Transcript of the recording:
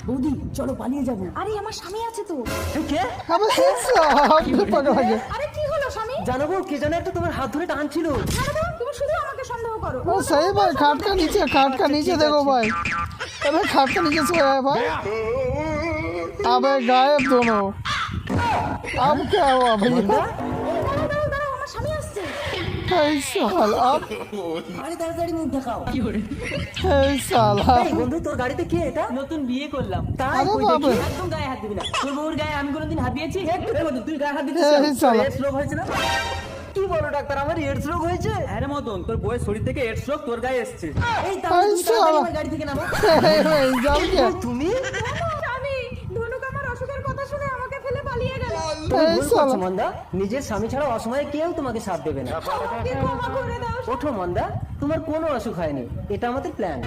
বৌদি চলো পালিয়ে যাবো। আরে আমার স্বামী আছে তো। কে? अबे साहब पागल है আরে কি হলো স্বামী? জানো গো, কে জানো একটা তোমার হাত ধরে টানছিল। জানো তুমি শুধু আমাকে সন্দেহ করো। वो सही भाई खाट का नीचे देखो भाई अबे खाट का नीचे सोया है भाई अबे गायब दोनों अब क्या हुआ भैया দাঁড়াও আমার স্বামী আসছে। এই সাল अब আরে তাড়াতাড়ি মুখ দেখাও। এই সালা এই বন্ধু, তোর গাড়িতে কে এটা? নতুন বিয়ে করলাম। তাই আরে কই বাবা। দেখি। একদম গায়ে হাত দিবি না। তোর বউর গায়ে আমি কোনোদিন হাত দিয়েছি? এই বন্ধু, তুই গায়ে হাত দিছিস এই কেন? শালা। তোর এডস রোগ হয়েছে না? কি বলো ডাক্তার, আমার এডস রোগ হয়েছে? আরে মতন তোর বউয়ের শরীর থেকে এডস রোগ তোর গায়ে এসছে। এই তাহলে তুমি এই শালা। তাড়াতাড়ি আমার গাড়ি থেকে নামো। এই জাম क्या তুমি স্বামী ধনুক আমার অসুখের কথা শুনে আমাকে ফেলে পালিয়ে গেল। তুমি এই ভুল শালা। করছো মন্দা, নিজের স্বামী ছাড়া অসময়ে কেউ তোমাকে সাথ দেবে না। আমাকে ক্ষমা করে দাও। ওঠো মন্দা, তোমার কোনো অসুখ হয়নি, এটা আমাদের প্ল্যান।